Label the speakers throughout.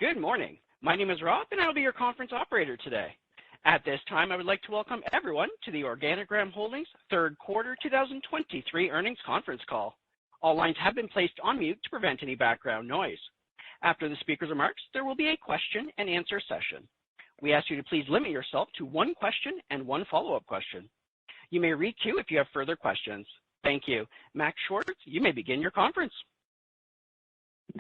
Speaker 1: Good morning. My name is Rob, and I will be your conference operator today. At this time, I would like to welcome everyone to the Organigram Holdings third quarter 2023 earnings conference call. All lines have been placed on mute to prevent any background noise. After the speaker's remarks, there will be a question and answer session. We ask you to please limit yourself to one question and one follow-up question. You may re-queue if you have further questions. Thank you. Max Schwartz, you may begin your conference.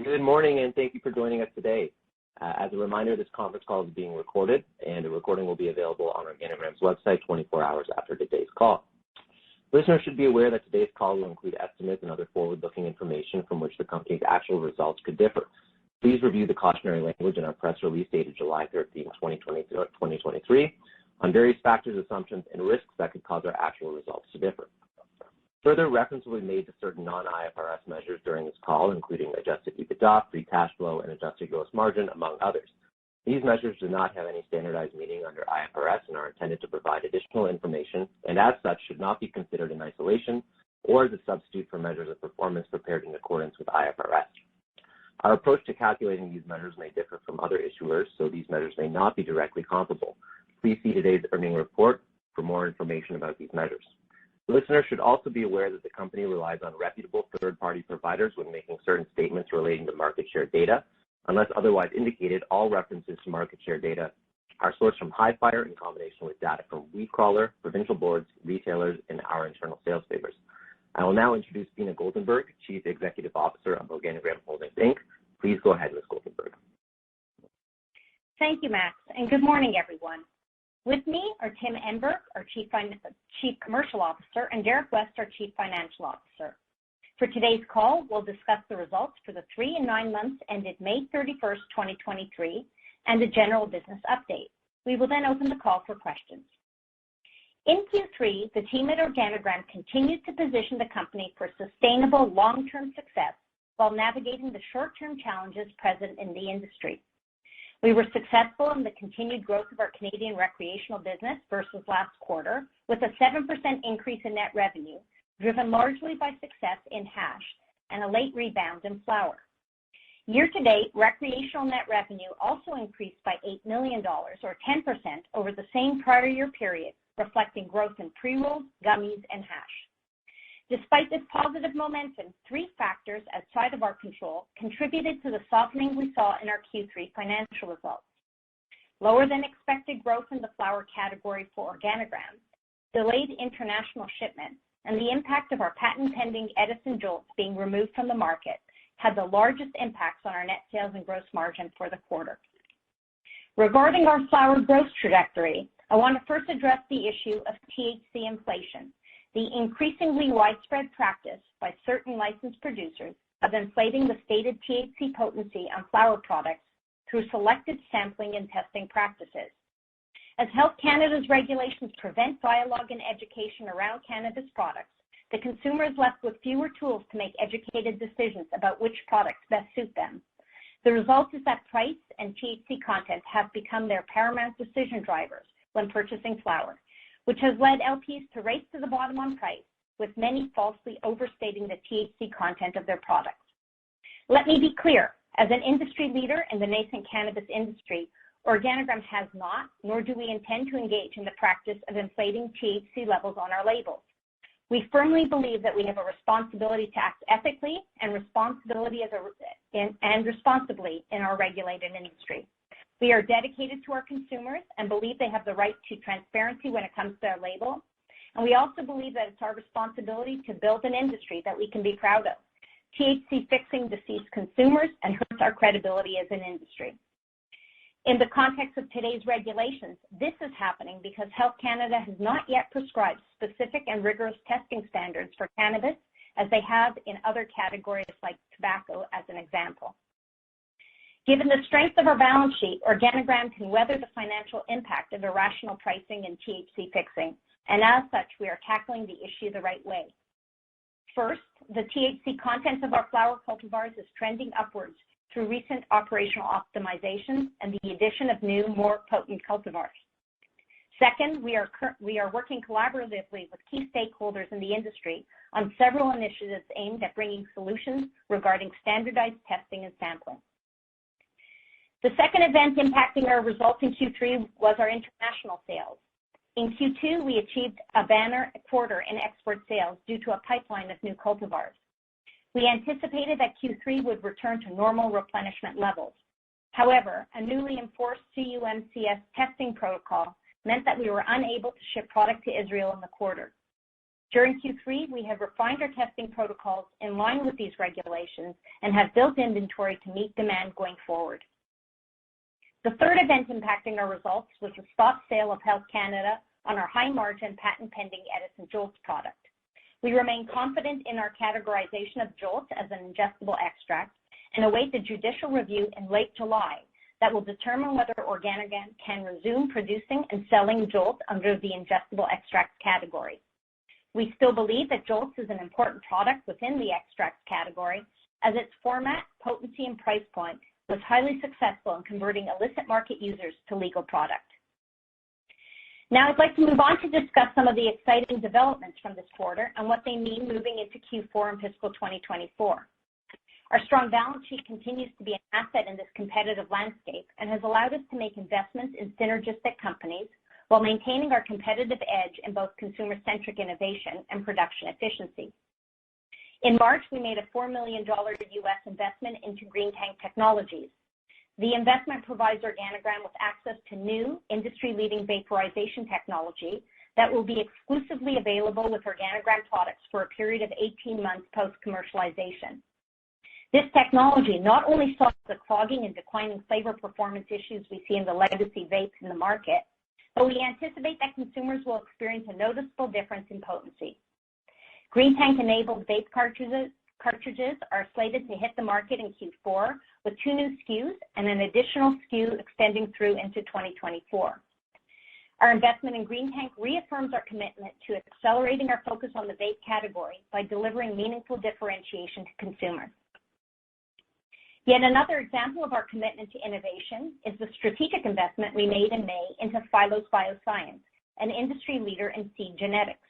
Speaker 2: Good morning, and thank you for joining us today. As a reminder, this conference call is being recorded, and the recording will be available on Organigram's website 24 hours after today's call. Listeners should be aware that today's call will include estimates and other forward-looking information from which the company's actual results could differ. Please review the cautionary language in our press release dated July 13, 2023, on various factors, assumptions, and risks that could cause our actual results to differ. Further reference will be made to certain non-IFRS measures during this call, including adjusted EBITDA, free cash flow, and adjusted gross margin, among others. These measures do not have any standardized meaning under IFRS and are intended to provide additional information, and as such should not be considered in isolation or as a substitute for measures of performance prepared in accordance with IFRS. Our approach to calculating these measures may differ from other issuers, so these measures may not be directly comparable. Please see today's earnings report for more information about these measures. Listeners should also be aware that the company relies on reputable third-party providers when making certain statements relating to market share data. Unless otherwise indicated, all references to market share data are sourced from Highfire in combination with data from WeedCrawler, provincial boards, retailers, and our internal sales papers. I will now introduce Beena Goldenberg, Chief Executive Officer of Organigram Holdings, Inc. Please go ahead, Ms. Goldenberg.
Speaker 3: Thank you, Max, and good morning, everyone. With me are Tim Enberg, our Chief Commercial Officer, and Derek West, our Chief Financial Officer. For today's call, we'll discuss the results for the 3 and 9 months ended May 31st, 2023, and a general business update. We will then open the call for questions. In Q3, the team at Organigram continued to position the company for sustainable long-term success while navigating the short-term challenges present in the industry. We were successful in the continued growth of our Canadian recreational business versus last quarter, with a 7% increase in net revenue, driven largely by success in hash and a late rebound in flower. Year-to-date, recreational net revenue also increased by $8 million, or 10%, over the same prior year period, reflecting growth in pre-rolls, gummies, and hash. Despite this positive momentum, 3 factors outside of our control contributed to the softening we saw in our Q3 financial results. Lower than expected growth in the flower category for Organigram, delayed international shipments, and the impact of our patent-pending Edison Jolts being removed from the market had the largest impacts on our net sales and gross margin for the quarter. Regarding our flower growth trajectory, I want to first address the issue of THC inflation, the increasingly widespread practice by certain licensed producers of inflating the stated THC potency on flower products through selective sampling and testing practices. As Health Canada's regulations prevent dialogue and education around cannabis products, the consumer is left with fewer tools to make educated decisions about which products best suit them. The result is that price and THC content have become their paramount decision drivers when purchasing flower, which has led LPs to race to the bottom on price, with many falsely overstating the THC content of their products. Let me be clear, as an industry leader in the nascent cannabis industry, Organigram has not, nor do we intend to engage in the practice of inflating THC levels on our labels. We firmly believe that we have a responsibility to act ethically and responsibly in our regulated industry. We are dedicated to our consumers and believe they have the right to transparency when it comes to their label. And we also believe that it's our responsibility to build an industry that we can be proud of. THC fixing deceives consumers and hurts our credibility as an industry. In the context of today's regulations, this is happening because Health Canada has not yet prescribed specific and rigorous testing standards for cannabis, as they have in other categories like tobacco, as an example. Given the strength of our balance sheet, Organigram can weather the financial impact of irrational pricing and THC fixing, and as such, we are tackling the issue the right way. First, the THC content of our flower cultivars is trending upwards through recent operational optimizations and the addition of new, more potent cultivars. Second, we are working collaboratively with key stakeholders in the industry on several initiatives aimed at bringing solutions regarding standardized testing and sampling. The second event impacting our results in Q3 was our international sales. In Q2, we achieved a banner quarter in export sales due to a pipeline of new cultivars. We anticipated that Q3 would return to normal replenishment levels. However, a newly enforced CUMCS testing protocol meant that we were unable to ship product to Israel in the quarter. During Q3, we have refined our testing protocols in line with these regulations and have built inventory to meet demand going forward. The third event impacting our results was the spot sale of Health Canada on our high-margin patent-pending Edison Jolts product. We remain confident in our categorization of Jolts as an ingestible extract and await the judicial review in late July that will determine whether Organigram can resume producing and selling Jolts under the ingestible extracts category. We still believe that Jolts is an important product within the extracts category, as its format, potency, and price point was highly successful in converting illicit market users to legal product. Now I'd like to move on to discuss some of the exciting developments from this quarter and what they mean moving into Q4 and fiscal 2024. Our strong balance sheet continues to be an asset in this competitive landscape and has allowed us to make investments in synergistic companies while maintaining our competitive edge in both consumer-centric innovation and production efficiency. In March, we made a $4 million U.S. investment into Green Tank Technologies. The investment provides Organigram with access to new industry-leading vaporization technology that will be exclusively available with Organigram products for a period of 18 months post-commercialization. This technology not only solves the clogging and declining flavor performance issues we see in the legacy vapes in the market, but we anticipate that consumers will experience a noticeable difference in potency. Green Tank-enabled vape cartridges are slated to hit the market in Q4 with 2 new SKUs and an additional SKU extending through into 2024. Our investment in Green Tank reaffirms our commitment to accelerating our focus on the vape category by delivering meaningful differentiation to consumers. Yet another example of our commitment to innovation is the strategic investment we made in May into Phylos Bioscience, an industry leader in seed genetics.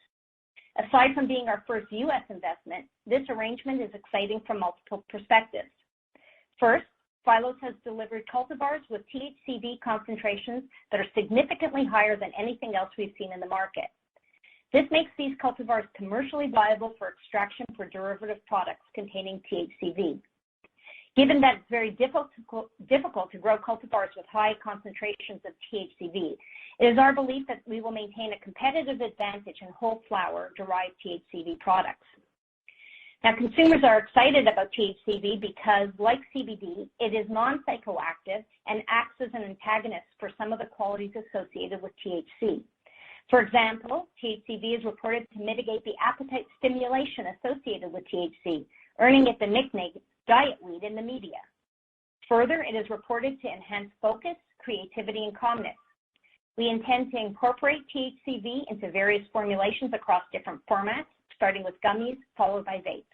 Speaker 3: Aside from being our first U.S. investment, this arrangement is exciting from multiple perspectives. First, Phylos has delivered cultivars with THCV concentrations that are significantly higher than anything else we've seen in the market. This makes these cultivars commercially viable for extraction for derivative products containing THCV. Given that it's very difficult to grow cultivars with high concentrations of THCV, it is our belief that we will maintain a competitive advantage in whole flower-derived THCV products. Now, consumers are excited about THCV because, like CBD, it is non-psychoactive and acts as an antagonist for some of the qualities associated with THC. For example, THCV is reported to mitigate the appetite stimulation associated with THC, earning it the nickname diet weed in the media. Further, it is reported to enhance focus, creativity, and calmness. We intend to incorporate THCV into various formulations across different formats, starting with gummies, followed by vapes.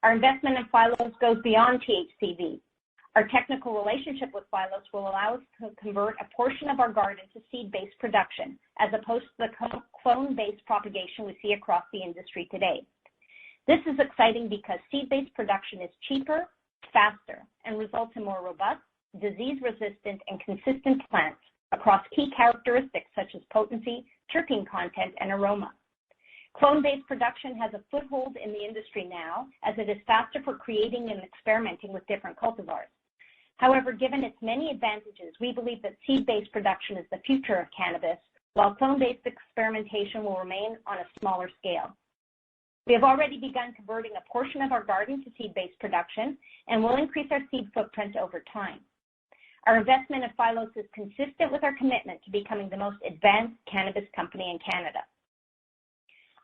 Speaker 3: Our investment in Phylos goes beyond THCV. Our technical relationship with Phylos will allow us to convert a portion of our garden to seed-based production, as opposed to the clone-based propagation we see across the industry today. This is exciting because seed-based production is cheaper, faster, and results in more robust, disease-resistant, and consistent plants across key characteristics such as potency, terpene content, and aroma. Clone-based production has a foothold in the industry now, as it is faster for creating and experimenting with different cultivars. However, given its many advantages, we believe that seed-based production is the future of cannabis, while clone-based experimentation will remain on a smaller scale. We have already begun converting a portion of our garden to seed-based production and will increase our seed footprint over time. Our investment in Phylos is consistent with our commitment to becoming the most advanced cannabis company in Canada.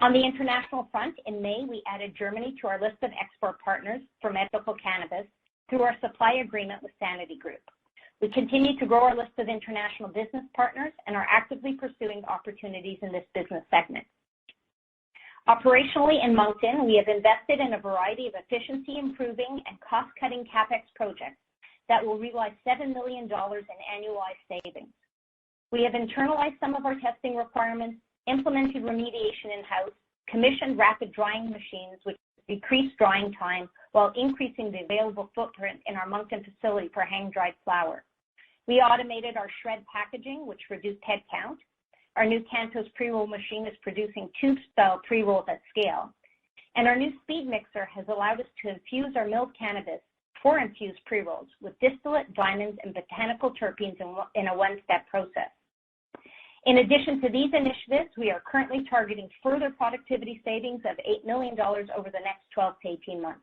Speaker 3: On the international front, in May, we added Germany to our list of export partners for medical cannabis through our supply agreement with Sanity Group. We continue to grow our list of international business partners and are actively pursuing opportunities in this business segment. Operationally in Moncton, we have invested in a variety of efficiency-improving and cost-cutting CapEx projects that will realize $7 million in annualized savings. We have internalized some of our testing requirements, implemented remediation in-house, commissioned rapid drying machines, which decrease drying time while increasing the available footprint in our Moncton facility for hang-dried flower. We automated our shred packaging, which reduced headcount. Our new Cantos pre-roll machine is producing tube-style pre-rolls at scale. And our new speed mixer has allowed us to infuse our milled cannabis for infused pre-rolls with distillate, diamonds, and botanical terpenes in a one-step process. In addition to these initiatives, we are currently targeting further productivity savings of $8 million over the next 12 to 18 months.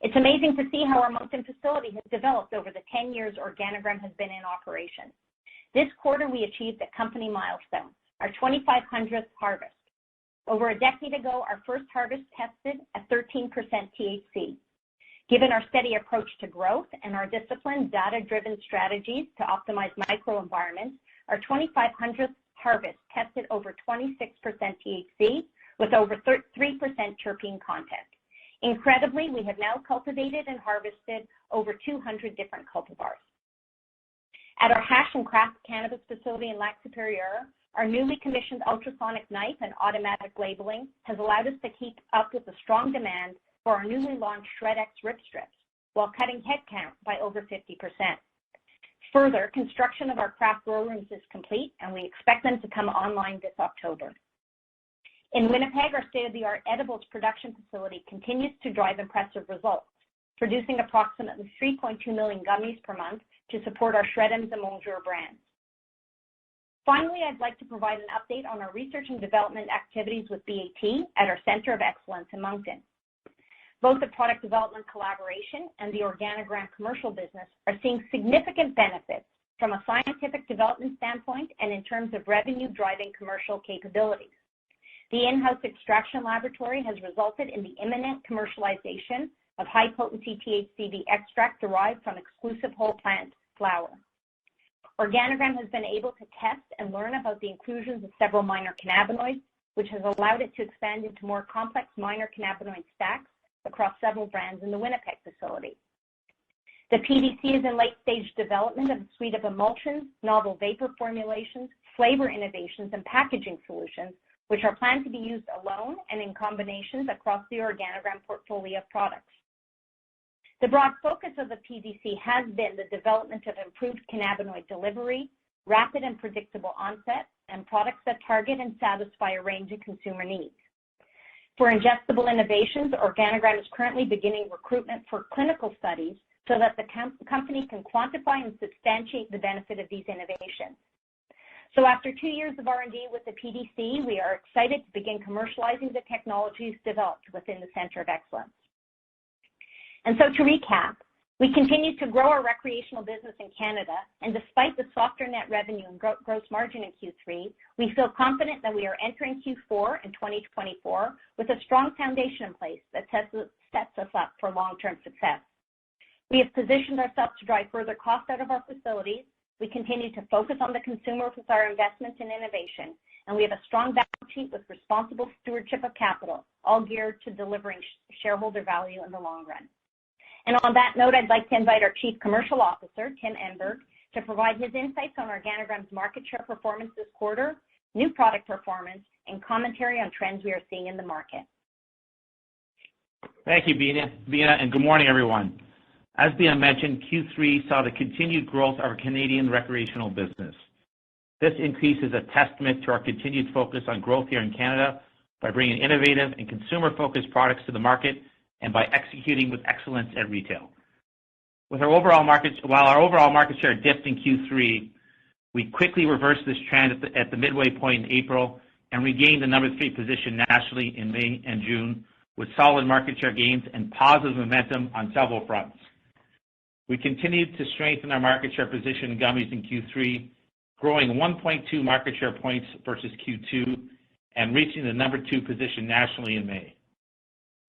Speaker 3: It's amazing to see how our Moncton facility has developed over the 10 years Organigram has been in operation. This quarter, we achieved a company milestone, our 2,500th harvest. Over a decade ago, our first harvest tested at 13% THC. Given our steady approach to growth and our disciplined, data-driven strategies to optimize microenvironments, our 2,500th harvest tested over 26% THC with over 3% terpene content. Incredibly, we have now cultivated and harvested over 200 different cultivars. At our hash and craft cannabis facility in Lac Superieur, our newly commissioned ultrasonic knife and automatic labeling has allowed us to keep up with the strong demand for our newly launched ShredX Rip Strips while cutting headcount by over 50%. Further, construction of our craft grow rooms is complete, and we expect them to come online this October. In Winnipeg, our state-of-the-art edibles production facility continues to drive impressive results, producing approximately 3.2 million gummies per month to support our ShredMs and Bonjour brands. Finally, I'd like to provide an update on our research and development activities with BAT at our Center of Excellence in Moncton. Both the product development collaboration and the Organigram commercial business are seeing significant benefits from a scientific development standpoint and in terms of revenue-driving commercial capabilities. The in-house extraction laboratory has resulted in the imminent commercialization of high-potency THCV extract derived from exclusive whole plant flower. Organigram has been able to test and learn about the inclusions of several minor cannabinoids, which has allowed it to expand into more complex minor cannabinoid stacks across several brands in the Winnipeg facility. The PDC is in late-stage development of a suite of emulsions, novel vapor formulations, flavor innovations, and packaging solutions, which are planned to be used alone and in combinations across the Organigram portfolio of products. The broad focus of the PDC has been the development of improved cannabinoid delivery, rapid and predictable onset, and products that target and satisfy a range of consumer needs. For ingestible innovations, Organigram is currently beginning recruitment for clinical studies so that the company can quantify and substantiate the benefit of these innovations. So after 2 years of R&D with the PDC, we are excited to begin commercializing the technologies developed within the Center of Excellence. And so to recap, we continue to grow our recreational business in Canada, and despite the softer net revenue and gross margin in Q3, we feel confident that we are entering Q4 in 2024 with a strong foundation in place that sets us up for long-term success. We have positioned ourselves to drive further cost out of our facilities. We continue to focus on the consumer with our investments in innovation, and we have a strong balance sheet with responsible stewardship of capital, all geared to delivering shareholder value in the long run. And on that note, I'd like to invite our Chief Commercial Officer, Tim Enberg, to provide his insights on Organigram's market share performance this quarter, new product performance, and commentary on trends we are seeing in the market.
Speaker 4: Thank you, Beena, and good morning, everyone. As Beena mentioned, Q3 saw the continued growth of our Canadian recreational business. This increase is a testament to our continued focus on growth here in Canada by bringing innovative and consumer-focused products to the market and by executing with excellence at retail. While our overall market share dipped in Q3, we quickly reversed this trend at the midway point in April and regained the number 3 position nationally in May and June with solid market share gains and positive momentum on several fronts. We continued to strengthen our market share position in gummies in Q3, growing 1.2 market share points versus Q2 and reaching the number 2 position nationally in May.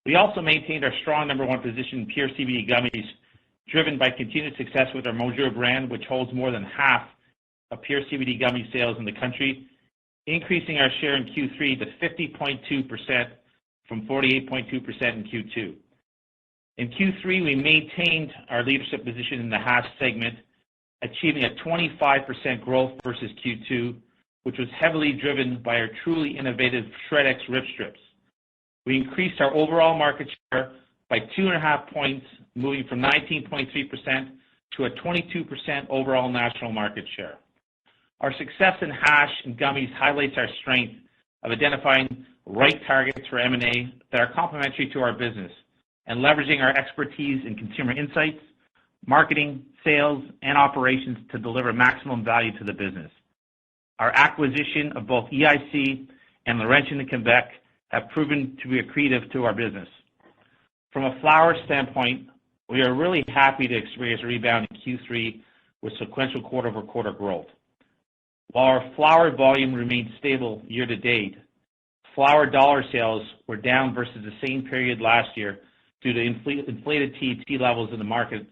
Speaker 4: We also maintained our strong number 1 position in pure CBD gummies, driven by continued success with our Bonjour brand, which holds more than half of pure CBD gummy sales in the country, increasing our share in Q3 to 50.2% from 48.2% in Q2. In Q3, we maintained our leadership position in the hash segment, achieving a 25% growth versus Q2, which was heavily driven by our truly innovative ShredX Rip Strips. We increased our overall market share by 2.5 points, moving from 19.3% to a 22% overall national market share. Our success in hash and gummies highlights our strength of identifying right targets for M&A that are complementary to our business and leveraging our expertise in consumer insights, marketing, sales, and operations to deliver maximum value to the business. Our acquisition of both EIC and Laurentian in Quebec have proven to be accretive to our business. From a flower standpoint, we are really happy to experience a rebound in Q3 with sequential quarter-over-quarter growth. While our flower volume remained stable year to date, flower dollar sales were down versus the same period last year due to inflated THC levels in the market,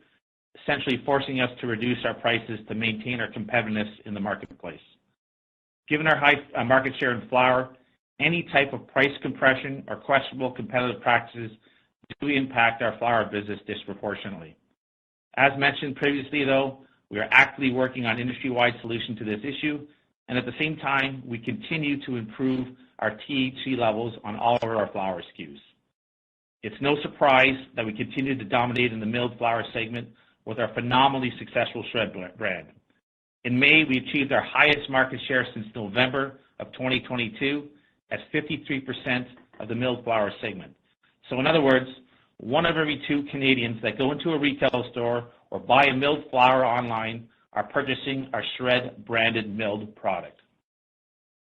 Speaker 4: essentially forcing us to reduce our prices to maintain our competitiveness in the marketplace. Given our high market share in flower, any type of price compression or questionable competitive practices do impact our flower business disproportionately. As mentioned previously, though, we are actively working on industry-wide solution to this issue, and at the same time, we continue to improve our THC levels on all of our flower SKUs. It's no surprise that we continue to dominate in the milled flower segment with our phenomenally successful SHRED brand. In May, we achieved our highest market share since November of 2022 at 53% of the milled flower segment. So in other words, 1 of every 2 Canadians that go into a retail store or buy a milled flower online are purchasing our SHRED branded milled product.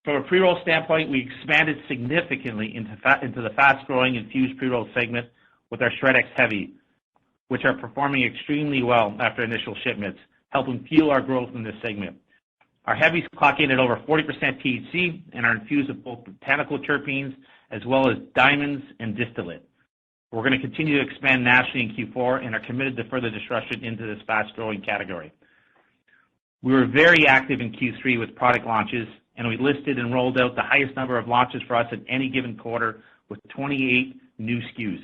Speaker 4: From a pre-roll standpoint, we expanded significantly into the fast-growing infused pre-roll segment with our SHRED X Heavy, which are performing extremely well after initial shipments, helping fuel our growth in this segment. Our heavies clock in at over 40% THC and are infused with both botanical terpenes as well as diamonds and distillate. We're going to continue to expand nationally in Q4 and are committed to further disruption into this fast-growing category. We were very active in Q3 with product launches, and we listed and rolled out the highest number of launches for us at any given quarter with 28 new SKUs.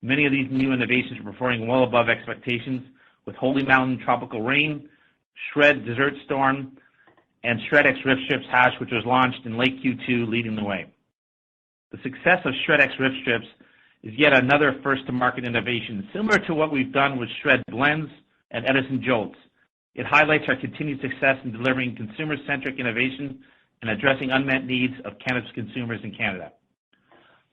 Speaker 4: Many of these new innovations are performing well above expectations, with Holy Mountain Tropical Rain, SHRED Desert Storm, and SHRED X Rip Strips Hash, which was launched in late Q2, leading the way. The success of SHRED X Rip Strips is yet another first-to-market innovation, similar to what we've done with SHRED Blends and Edison Jolts. It highlights our continued success in delivering consumer-centric innovation and addressing unmet needs of cannabis consumers in Canada.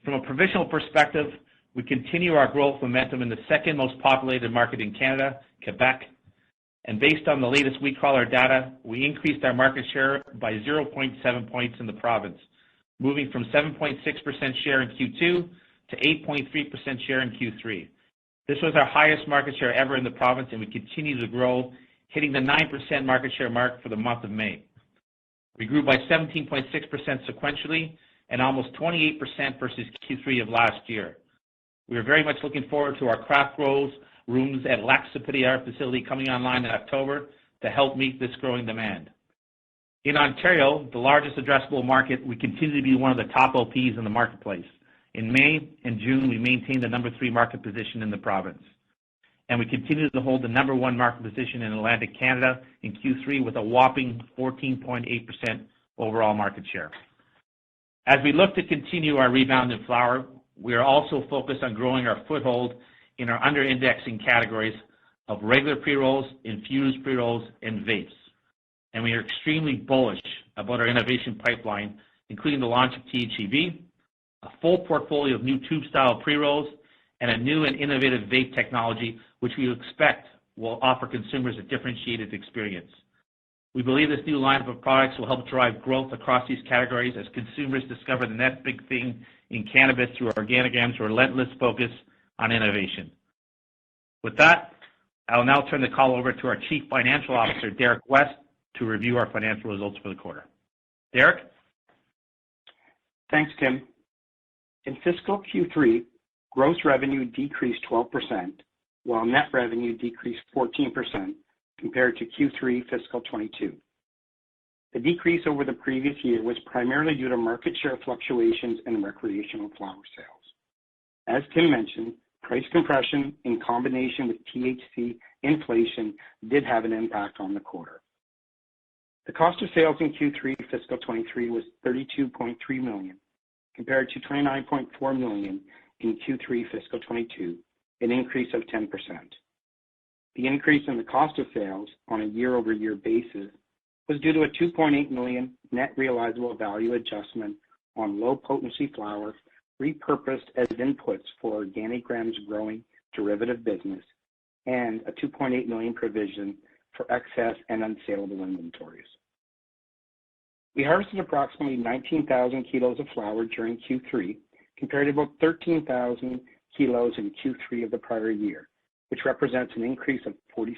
Speaker 4: From a provincial perspective, we continue our growth momentum in the second most populated market in Canada, Quebec, and based on the latest weed crawler data, we increased our market share by 0.7 points in the province, moving from 7.6% share in Q2 to 8.3% share in Q3. This was our highest market share ever in the province, and we continue to grow, hitting the 9% market share mark for the month of May. We grew by 17.6% sequentially and almost 28% versus Q3 of last year. We are very much looking forward to our craft grows rooms at Lac Superieur facility coming online in October to help meet this growing demand. In Ontario, the largest addressable market, we continue to be one of the top LPs in the marketplace. In May and June, we maintained the number 3 market position in the province. And we continue to hold the number 1 market position in Atlantic Canada in Q3 with a whopping 14.8% overall market share. As we look to continue our rebound in flower, we are also focused on growing our foothold in our under-indexing categories of regular pre-rolls, infused pre-rolls, and vapes. And we are extremely bullish about our innovation pipeline, including the launch of THCV, a full portfolio of new tube-style pre-rolls, and a new and innovative vape technology, which we expect will offer consumers a differentiated experience. We believe this new lineup of products will help drive growth across these categories as consumers discover the next big thing in cannabis through Organigram's relentless focus on innovation. With that, I will now turn the call over to our Chief Financial Officer, Derek West, to review our financial results for the quarter. Derek?
Speaker 5: Thanks, Tim. In fiscal Q3, gross revenue decreased 12%, while net revenue decreased 14% compared to Q3 fiscal 22. The decrease over the previous year was primarily due to market share fluctuations in recreational flower sales. As Tim mentioned, price compression in combination with THC inflation did have an impact on the quarter. The cost of sales in Q3 fiscal 23 was $32.3 million, compared to $29.4 million in Q3 fiscal 22, an increase of 10%. The increase in the cost of sales on a year-over-year basis was due to a $2.8 million net realizable value adjustment on low-potency flower repurposed as inputs for Organigram's growing derivative business and a $2.8 million provision for excess and unsaleable inventories. We harvested approximately 19,000 kilos of flower during Q3, compared to about 13,000 kilos in Q3 of the prior year, which represents an increase of 46%.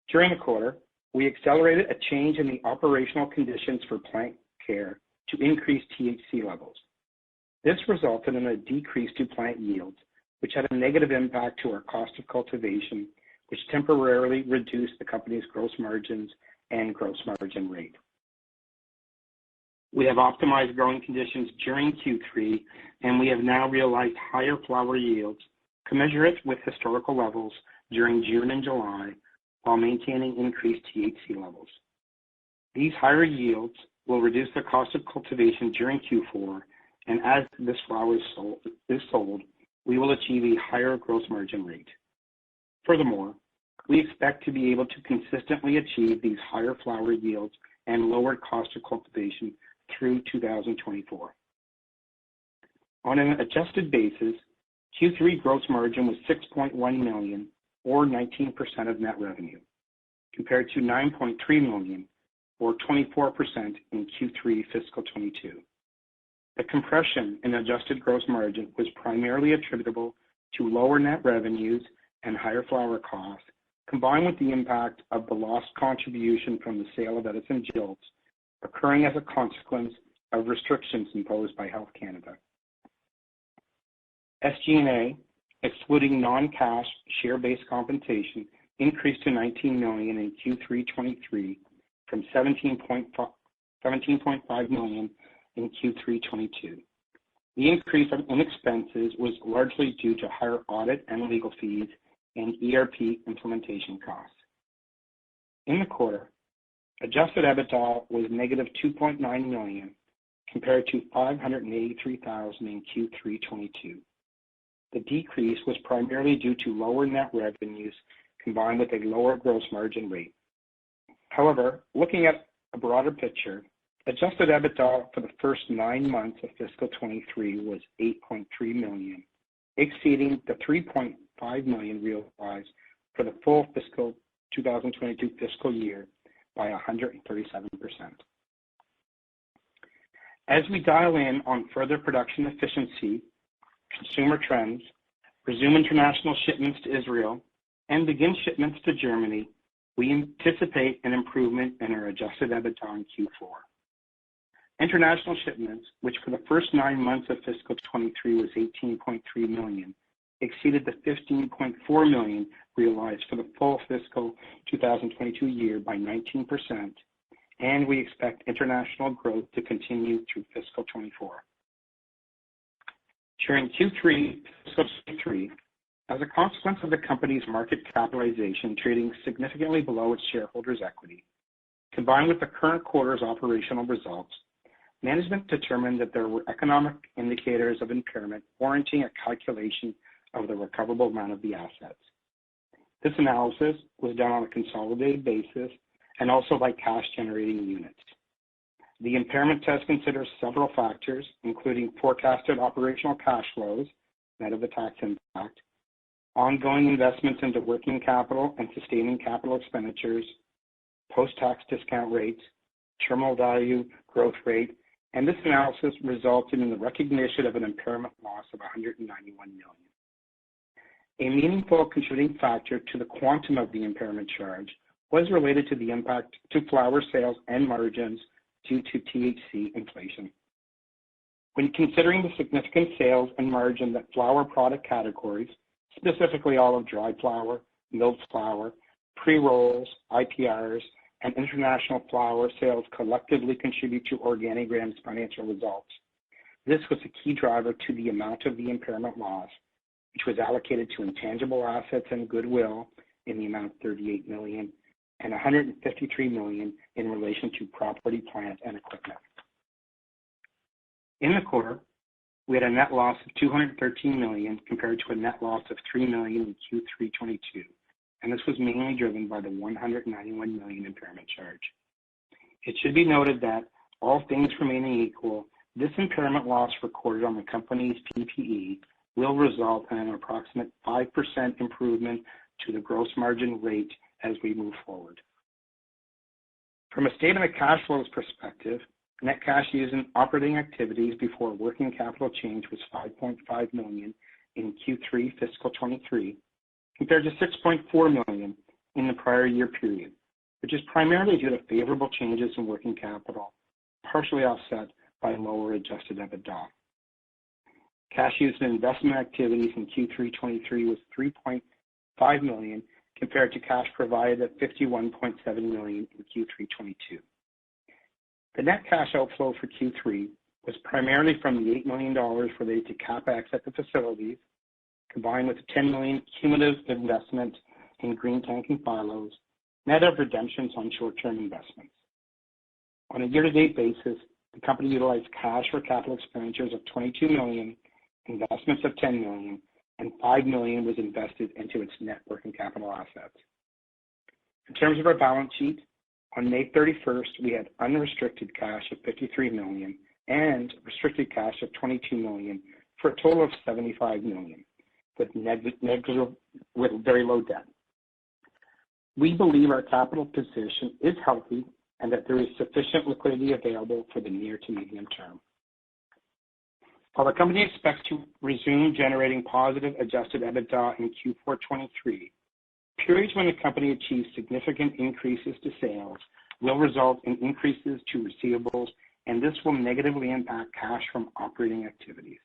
Speaker 5: During the quarter, we accelerated a change in the operational conditions for plant care to increase THC levels. This resulted in a decrease to plant yields, which had a negative impact to our cost of cultivation, which temporarily reduced the company's gross margins and gross margin rate. We have optimized growing conditions during Q3, and we have now realized higher flower yields commensurate with historical levels during June and July, while maintaining increased THC levels. These higher yields will reduce the cost of cultivation during Q4, and as this flower is sold, we will achieve a higher gross margin rate. Furthermore, we expect to be able to consistently achieve these higher flower yields and lower cost of cultivation through 2024. On an adjusted basis, Q3 gross margin was $6.1 million, or 19% of net revenue, compared to $9.3 million, or 24% in Q3 fiscal 22. The compression in adjusted gross margin was primarily attributable to lower net revenues and higher flower costs, combined with the impact of the lost contribution from the sale of Edison Jilts occurring as a consequence of restrictions imposed by Health Canada. SG&A, excluding non-cash share-based compensation, increased to $19 million in Q3 23 from $17.5 million in Q3 22. The increase in expenses was largely due to higher audit and legal fees and ERP implementation costs. In the quarter, adjusted EBITDA was negative $2.9 million compared to $583,000 in Q3 22. The decrease was primarily due to lower net revenues combined with a lower gross margin rate. However, looking at a broader picture, adjusted EBITDA for the first 9 months of fiscal 23 was $8.3 million, exceeding the $3.5 million realized for the full fiscal 2022 fiscal year by 137%. As we dial in on further production efficiency, consumer trends, resume international shipments to Israel, and begin shipments to Germany, we anticipate an improvement in our adjusted EBITDA in Q4. International shipments, which for the first 9 months of fiscal 23 was $18.3 million, exceeded the $15.4 million realized for the full fiscal 2022 year by 19%, and we expect international growth to continue through fiscal 24. During Q3 fiscal 23, as a consequence of the company's market capitalization trading significantly below its shareholders' equity, combined with the current quarter's operational results, management determined that there were economic indicators of impairment warranting a calculation of the recoverable amount of the assets. This analysis was done on a consolidated basis and also by cash-generating units. The impairment test considers several factors, including forecasted operational cash flows, net of the tax impact, ongoing investments into working capital and sustaining capital expenditures, post-tax discount rates, terminal value growth rate, and this analysis resulted in the recognition of an impairment loss of $191 million. A meaningful contributing factor to the quantum of the impairment charge was related to the impact to flower sales and margins due to THC inflation. When considering the significant sales and margin that flower product categories, specifically all of dried flower, milled flower, pre-rolls, IPRs, and international flower sales collectively contribute to Organigram's financial results, this was a key driver to the amount of the impairment loss, which was allocated to intangible assets and goodwill in the amount of $38 million and $153 million in relation to property, plant, and equipment. In the quarter, we had a net loss of $213 million compared to a net loss of $3 million in Q3 '22, and this was mainly driven by the $191 million impairment charge. It should be noted that all things remaining equal, this impairment loss recorded on the company's PPE will result in an approximate 5% improvement to the gross margin rate as we move forward. From a statement of cash flows perspective, net cash used in operating activities before working capital change was $5.5 million in Q3 fiscal 23, compared to $6.4 million in the prior year period, which is primarily due to favorable changes in working capital, partially offset by lower adjusted EBITDA. Cash used in investment activities in Q3 23 was $3.5 million compared to cash provided at $51.7 million in Q3 22. The net cash outflow for Q3 was primarily from the $8 million related to CapEx at the facilities, combined with the $10 million cumulative investment in green tank and silos, net of redemptions on short-term investments. On a year-to-date basis, the company utilized cash for capital expenditures of $22 million, investments of $10 million, and $5 million was invested into its net working capital assets. In terms of our balance sheet, on May 31st, we had unrestricted cash of $53 million and restricted cash of $22 million for a total of $75 million, with very low debt. We believe our capital position is healthy and that there is sufficient liquidity available for the near to medium term. While the company expects to resume generating positive adjusted EBITDA in Q4 23, periods when the company achieves significant increases to sales will result in increases to receivables, and this will negatively impact cash from operating activities.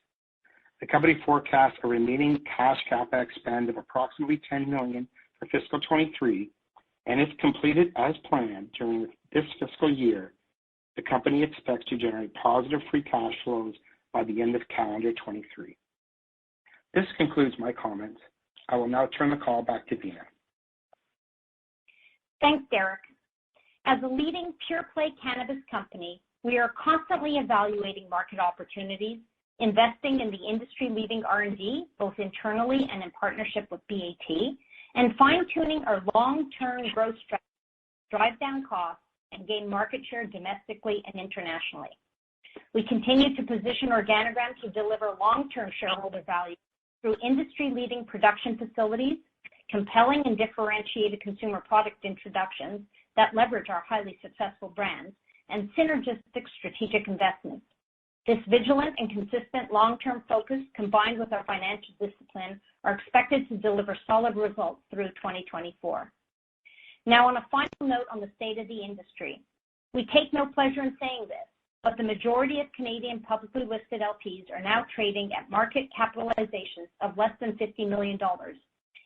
Speaker 5: The company forecasts a remaining cash CapEx spend of approximately $10 million for fiscal 23, and if completed as planned during this fiscal year, the company expects to generate positive free cash flows by the end of calendar 23. This concludes my comments. I will now turn the call back to Dina.
Speaker 3: Thanks, Derek. As a leading pure-play cannabis company, we are constantly evaluating market opportunities, investing in the industry-leading R&D, both internally and in partnership with BAT, and fine-tuning our long-term growth strategy to drive down costs and gain market share domestically and internationally. We continue to position Organigram to deliver long-term shareholder value through industry-leading production facilities, compelling and differentiated consumer product introductions that leverage our highly successful brands, and synergistic strategic investments. This vigilant and consistent long-term focus, combined with our financial discipline, are expected to deliver solid results through 2024. Now, on a final note on the state of the industry, we take no pleasure in saying this, but the majority of Canadian publicly listed LPs are now trading at market capitalizations of less than $50 million,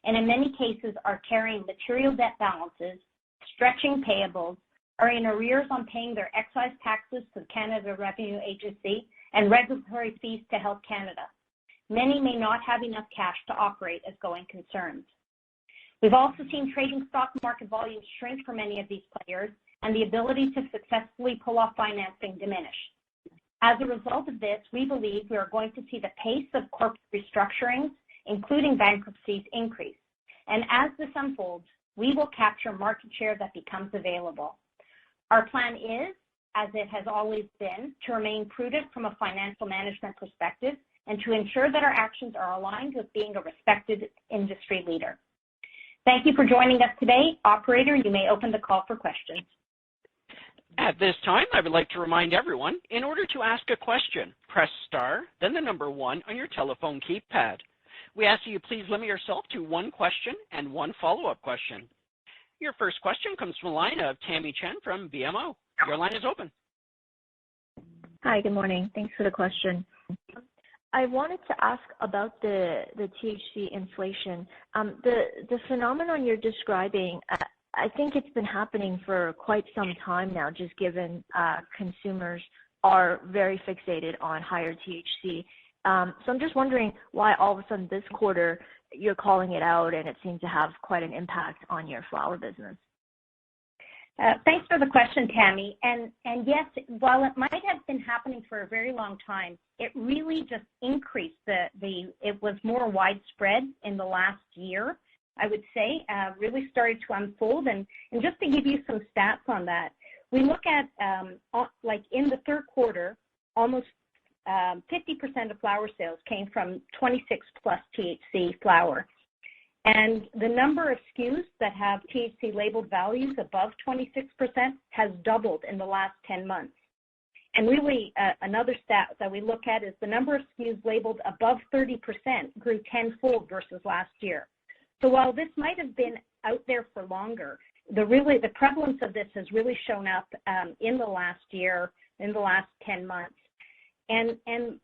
Speaker 3: and in many cases are carrying material debt balances, stretching payables, are in arrears on paying their excise taxes to the Canada Revenue Agency and regulatory fees to Health Canada. Many may not have enough cash to operate as going concerns. We've also seen trading stock market volumes shrink for many of these players and the ability to successfully pull off financing diminish. As a result of this, we believe we are going to see the pace of corporate restructurings, including bankruptcies, increase. And as this unfolds, we will capture market share that becomes available. Our plan is, as it has always been, to remain prudent from a financial management perspective and to ensure that our actions are aligned with being a respected industry leader. Thank you for joining us today. Operator, you may open the call for questions.
Speaker 1: At this time, I would like to remind everyone, in order to ask a question, press star, then the number 1 on your telephone keypad. We ask that you please limit yourself to one question and one follow-up question. Your first question comes from the line of Tammy Chen from BMO. Your line is open.
Speaker 6: Hi, good morning. Thanks for the question. I wanted to ask about the THC inflation. The phenomenon you're describing, I think it's been happening for quite some time now, just given consumers are very fixated on higher THC. So I'm just wondering why all of a sudden this quarter you're calling it out and it seems to have quite an impact on your flower business.
Speaker 3: Thanks for the question, Tammy. And yes, while it might have been happening for a very long time, it really just increased. It was more widespread in the last year, I would say, really started to unfold. And just to give you some stats on that, we look at, like in the third quarter, almost 50% of flower sales came from 26 plus THC flower. And the number of SKUs that have THC labeled values above 26% has doubled in the last 10 months. And really, another stat that we look at is the number of SKUs labeled above 30% grew tenfold versus last year. So while this might have been out there for longer, the prevalence of this has really shown up in the last year, in the last 10 months. And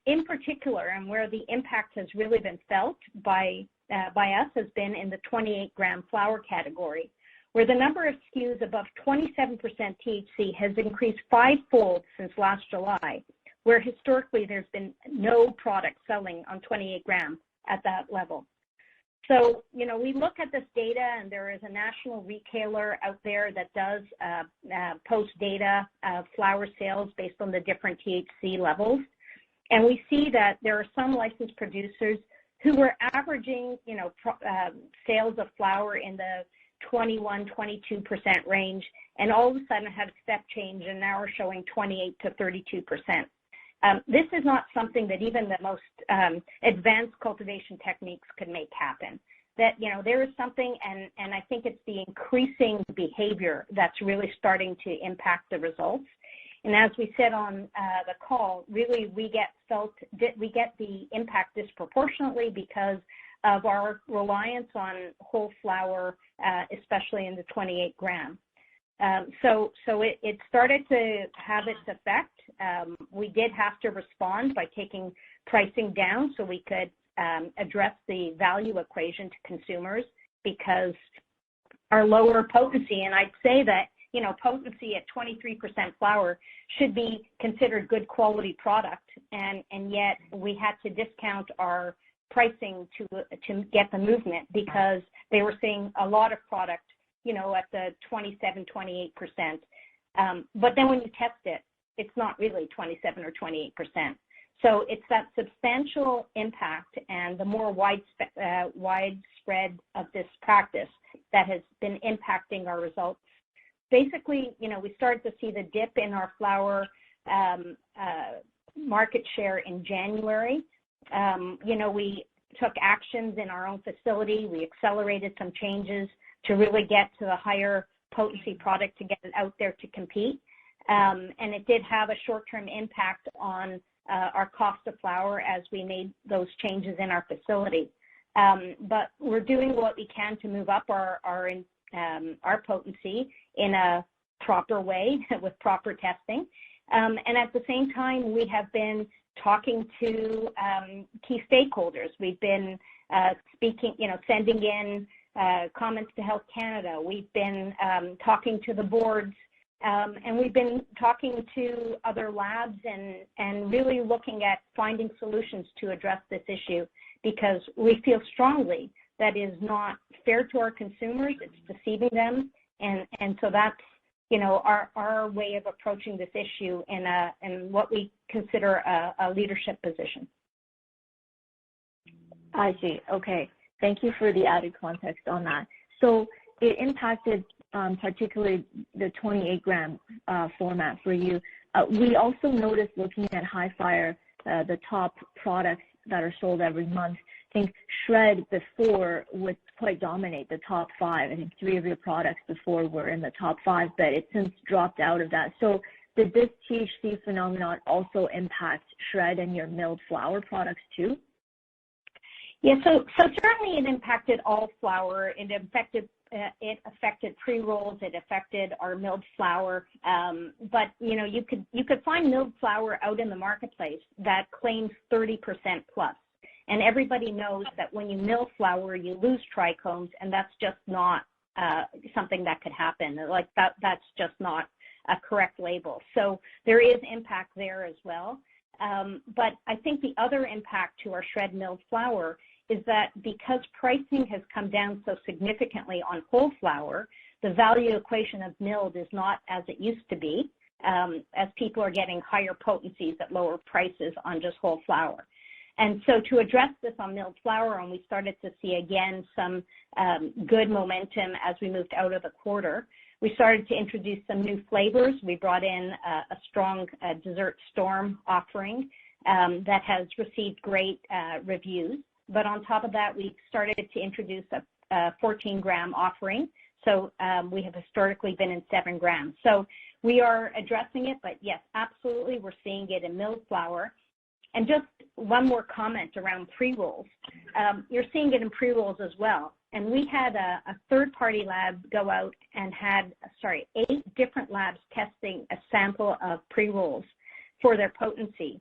Speaker 3: in particular, and where the impact has really been felt by us has been in the 28-gram flower category, where the number of SKUs above 27% THC has increased fivefold since last July, where historically there's been no product selling on 28 gram at that level. So, we look at this data, and there is a national retailer out there that does post data of flower sales based on the different THC levels. And we see that there are some licensed producers who were averaging, sales of flower in the 21, 22% range, and all of a sudden had a step change and now are showing 28 to 32%. This is not something that even the most advanced cultivation techniques could make happen. That, there is something, and I think it's the increasing behavior that's really starting to impact the results. And as we said on the call, really we get the impact disproportionately because of our reliance on whole flower, especially in the 28 gram. So it started to have its effect. We did have to respond by taking pricing down so we could address the value equation to consumers, because our lower potency, and I'd say that, potency at 23% flower should be considered good quality product, and yet we had to discount our pricing to get the movement because they were seeing a lot of product, at the 27, 28%. But then when you test it, it's not really 27 or 28%. So it's that substantial impact and the more widespread of this practice that has been impacting our results. Basically, we started to see the dip in our flower market share in January. We took actions in our own facility. We accelerated some changes to really get to the higher potency product to get it out there to compete. And it did have a short-term impact on our cost of flower as we made those changes in our facility. But we're doing what we can to move up our potency in a proper way with proper testing. And at the same time, we have been talking to key stakeholders. We've been speaking, sending in comments to Health Canada. We've been talking to the boards, and we've been talking to other labs and really looking at finding solutions to address this issue, because we feel strongly that is not fair to our consumers. It's deceiving them. And so that's, our way of approaching this issue in what we consider a leadership position.
Speaker 6: I see. Okay. Thank you for the added context on that. So it impacted particularly the 28 gram format for you. We also noticed, looking at Hi-Fire, the top products that are sold every month, I think Shred before would quite dominate the top 5. I think 3 of your products before were in the top 5, but it since dropped out of that. So did this THC phenomenon also impact Shred and your milled flower products too?
Speaker 3: Yeah, so certainly it impacted all flower. It affected pre-rolls. It affected our milled flower. But you could find milled flower out in the marketplace that claims 30% plus. And everybody knows that when you mill flower, you lose trichomes, and that's just not something that could happen. Like that's just not a correct label. So there is impact there as well. But I think the other impact to our Shred milled flower is that because pricing has come down so significantly on whole flour, the value equation of milled is not as it used to be, as people are getting higher potencies at lower prices on just whole flour. And so to address this on milled flour, and we started to see again some good momentum as we moved out of the quarter, we started to introduce some new flavors. We brought in a strong dessert storm offering that has received great reviews. But on top of that, we started to introduce a 14-gram offering. So we have historically been in 7 grams. So we are addressing it, but yes, absolutely, we're seeing it in milled flour. And just one more comment around pre-rolls. You're seeing it in pre-rolls as well. And we had a third-party lab go out and had, 8 different labs testing a sample of pre-rolls for their potency.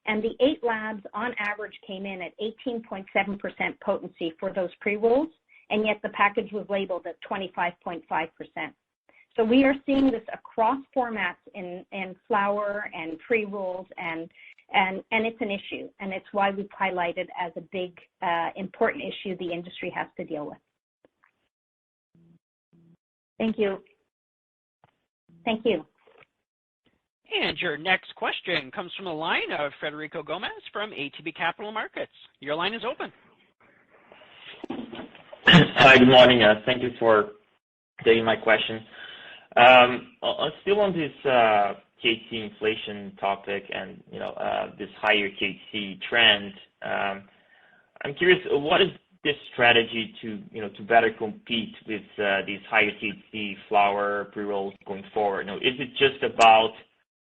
Speaker 3: And the 8 labs on average came in at 18.7% potency for those pre-rolls, and yet the package was labeled at 25.5%. So we are seeing this across formats in flour and pre-rolls, and it's an issue, and it's why we've highlighted as a big, important issue the industry has to deal with.
Speaker 6: Thank you.
Speaker 3: Thank you.
Speaker 1: And your next question comes from the line of Frederico Gomez from ATB Capital Markets. Your line is open.
Speaker 7: Hi, good morning. Thank you for taking my question. Still on this THC inflation topic and this higher THC trend, I'm curious, what is this strategy to better compete with these higher THC flour pre-rolls going forward? Is it just about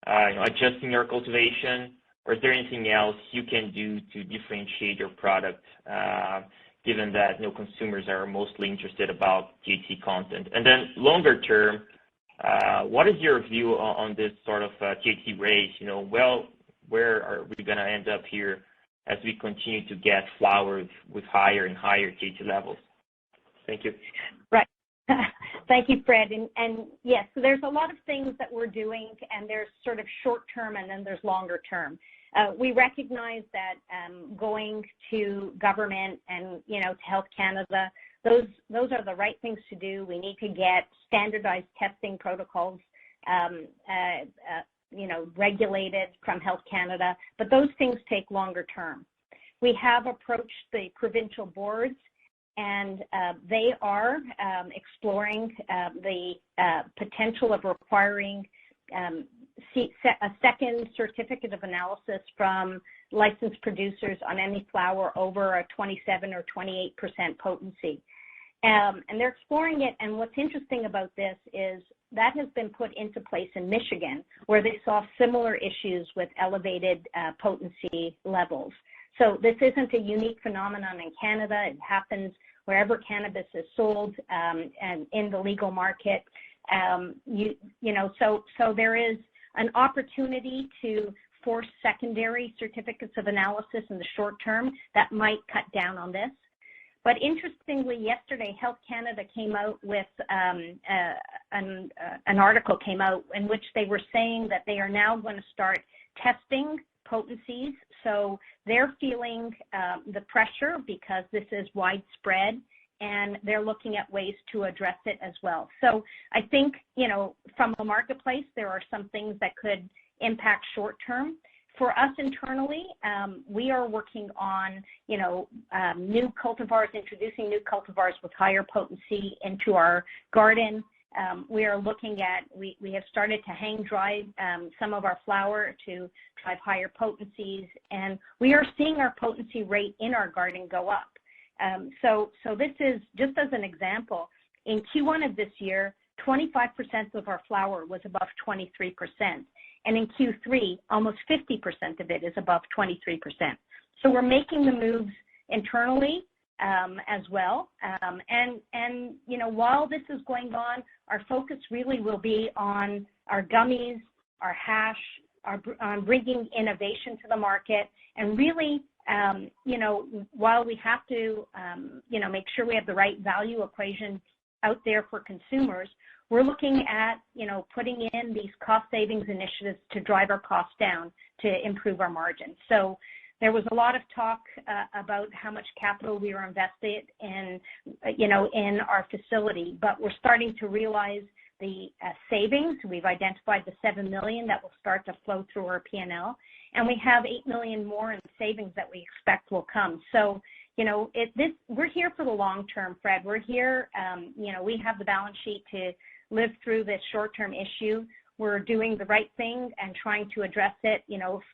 Speaker 7: adjusting your cultivation, or is there anything else you can do to differentiate your product, given that consumers are mostly interested about THC content? And then longer term, what is your view on this sort of THC race? Where are we going to end up here as we continue to get flour with higher and higher THC levels? Thank you.
Speaker 3: Right. Thank you, Fred. And yes, so there's a lot of things that we're doing, and there's sort of short term and then there's longer term. We recognize that going to government and, to Health Canada, those are the right things to do. We need to get standardized testing protocols, regulated from Health Canada, but those things take longer term. We have approached the provincial boards, and they are exploring the potential of requiring a second certificate of analysis from licensed producers on any flour over a 27 or 28% potency. And they're exploring it, and what's interesting about this is that has been put into place in Michigan, where they saw similar issues with elevated potency levels. So this isn't a unique phenomenon in Canada. It happens wherever cannabis is sold and in the legal market. So there is an opportunity to force secondary certificates of analysis in the short term that might cut down on this. But interestingly, yesterday, Health Canada came out with an article came out in which they were saying that they are now going to start testing potencies. So they're feeling the pressure because this is widespread, and they're looking at ways to address it as well. So I think, from a marketplace, there are some things that could impact short term. For us internally, we are working on, new cultivars, introducing new cultivars with higher potency into our garden. We are looking at, we have started to hang dry some of our flour to drive higher potencies, and we are seeing our potency rate in our garden go up. So this is, just as an example, in Q1 of this year, 25% of our flour was above 23%. And in Q3, almost 50% of it is above 23%. So we're making the moves internally as well. And while this is going on, our focus really will be on our gummies, our hash, on bringing innovation to the market, and really, while we have to, make sure we have the right value equation out there for consumers, we're looking at, putting in these cost savings initiatives to drive our costs down to improve our margins. So There was a lot of talk about how much capital we were invested in, in our facility, but we're starting to realize the savings. We've identified the $7 million that will start to flow through our P&L, and we have $8 million more in savings that we expect will come. So, we're here for the long term, Fred. We're here, we have the balance sheet to live through this short-term issue. We're doing the right thing and trying to address it,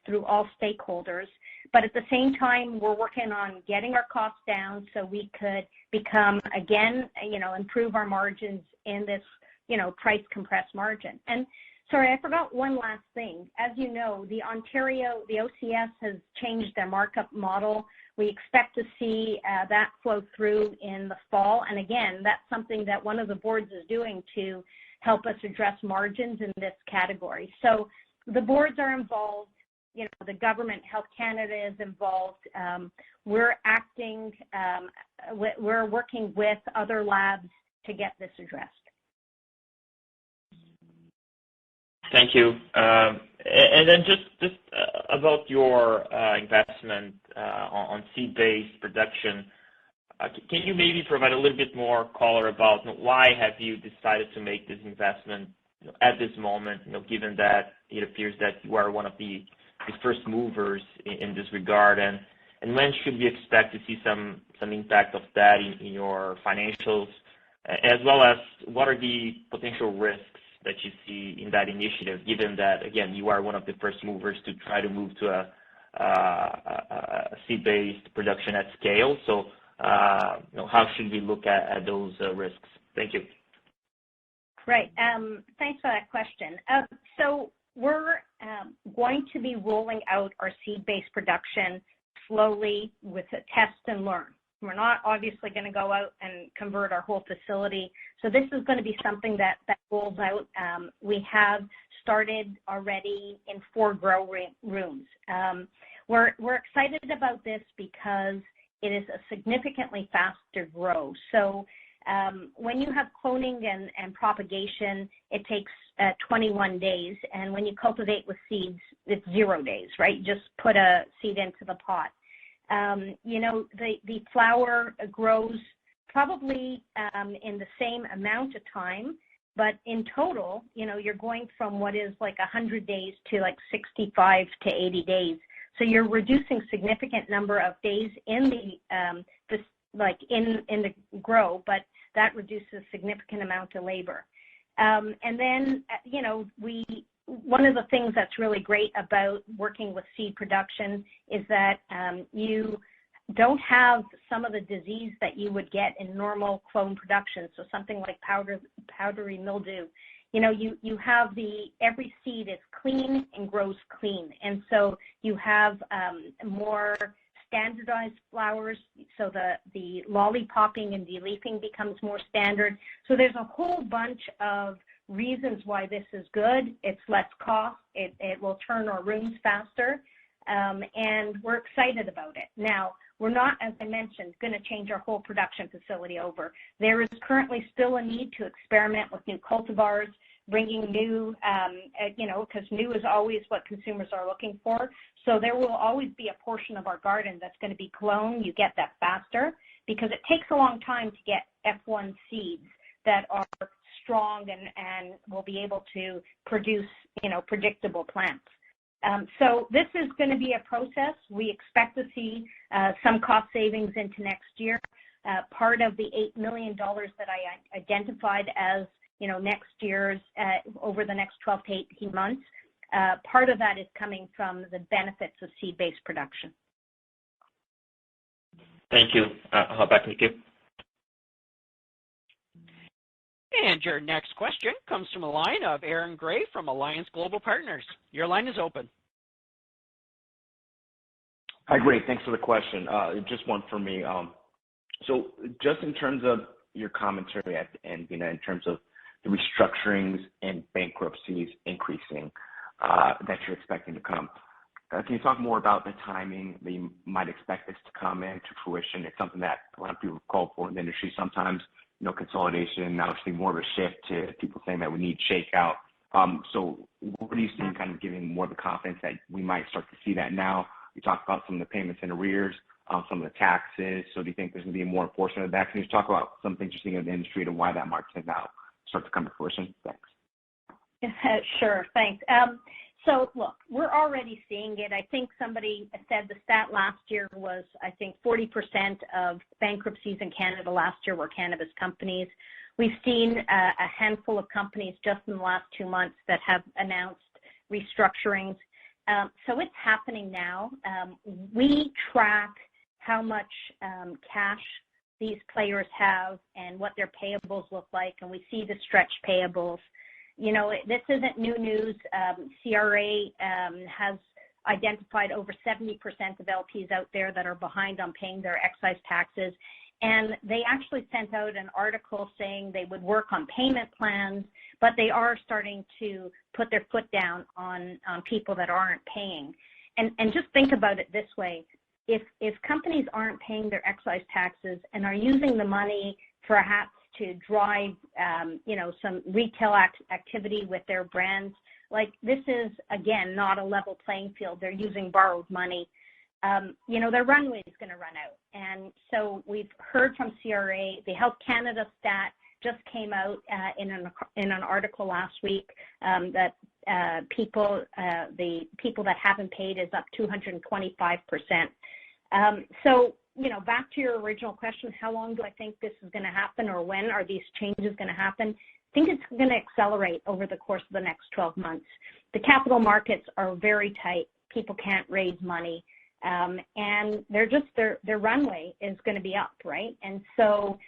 Speaker 3: through all stakeholders. But at the same time, we're working on getting our costs down so we could become, again, improve our margins in this, price compressed margin. And sorry, I forgot one last thing. As you know, the OCS has changed their markup model. We expect to see that flow through in the fall. And again, that's something that one of the boards is doing to help us address margins in this category. So the boards are involved. The government, Health Canada is involved. We're we're working with other labs to get this addressed.
Speaker 7: Thank you. And then just about your investment on seed-based production, can you maybe provide a little bit more color about why have you decided to make this investment at this moment, given that it appears that you are one of the first movers in this regard, and when should we expect to see some impact of that in your financials, as well as what are the potential risks that you see in that initiative, given that, again, you are one of the first movers to try to move to a seed-based production at scale. So, how should we look at those risks? Thank you.
Speaker 3: Right. Thanks for that question. So we're going to be rolling out our seed-based production slowly with a test and learn. We're not obviously going to go out and convert our whole facility. So this is going to be something that rolls out. We have started already in 4 grow rooms. We're excited about this because it is a significantly faster grow. So when you have cloning and propagation, it takes 21 days. And when you cultivate with seeds, it's 0 days, right? You just put a seed into the pot. The flower grows probably in the same amount of time, but in total, you're going from what is like 100 days to like 65 to 80 days. So you're reducing significant number of days in the grow, but that reduces significant amount of labor. And then, one of the things that's really great about working with seed production is that you don't have some of the disease that you would get in normal clone production. So something like powdery mildew. You have every seed is clean and grows clean. And so you have more standardized flowers, so the lollipopping and deleafing becomes more standard. So there's a whole bunch of reasons why this is good. It's less cost. It will turn our rooms faster, and we're excited about it. Now, we're not, as I mentioned, going to change our whole production facility over. There is currently still a need to experiment with new cultivars, bringing new, because new is always what consumers are looking for. So there will always be a portion of our garden that's going to be clone. You get that faster because it takes a long time to get F1 seeds that are strong and will be able to produce, predictable plants. So this is going to be a process. We expect to see some cost savings into next year. Part of the $8 million that I identified as, next year's, over the next 12 to 18 months, part of that is coming from the benefits of seed-based production.
Speaker 7: Thank you. I'll hop back in the queue.
Speaker 1: And your next question comes from a line of Aaron Gray from Alliance Global Partners. Your line is open.
Speaker 8: Hi, great. Thanks for the question. Just one for me. So just in terms of your commentary at the end, in terms of the restructurings and bankruptcies increasing that you're expecting to come, can you talk more about the timing that you might expect this to come into fruition? It's something that a lot of people call for in the industry sometimes, consolidation, now seeing more of a shift to people saying that we need shakeout. So what are you seeing kind of giving more of the confidence that we might start to see that now You talked about some of the payments in arrears, some of the taxes. So do you think there's going to be more enforcement of that? Can you just talk about some things you're seeing in the industry and why that market has now started to come to fruition? Thanks.
Speaker 3: Sure, thanks. So look, we're already seeing it. I think somebody said the stat last year was, 40% of bankruptcies in Canada last year were cannabis companies. We've seen a handful of companies just in the last 2 months that have announced restructurings. So it's happening now. We track how much cash these players have and what their payables look like, and we see the stretched payables. You know, this isn't new news. CRA has identified over 70% of LPs out there that are behind on paying their excise taxes. And they actually sent out an article saying they would work on payment plans, but they are starting to put their foot down on people that aren't paying. And just think about it this way. If companies aren't paying their excise taxes and are using the money perhaps to drive, some retail activity with their brands, like this is, again, not a level playing field. They're using borrowed money. Their runway is going to run out. And so we've heard from CRA, the Health Canada stat just came out in an article last week that the people that haven't paid is up 225%. Back to your original question, how long do I think this is going to happen, or when are these changes going to happen? I think it's going to accelerate over the course of the next 12 months. The capital markets are very tight. People can't raise money. And their runway is going to be up, right? And so,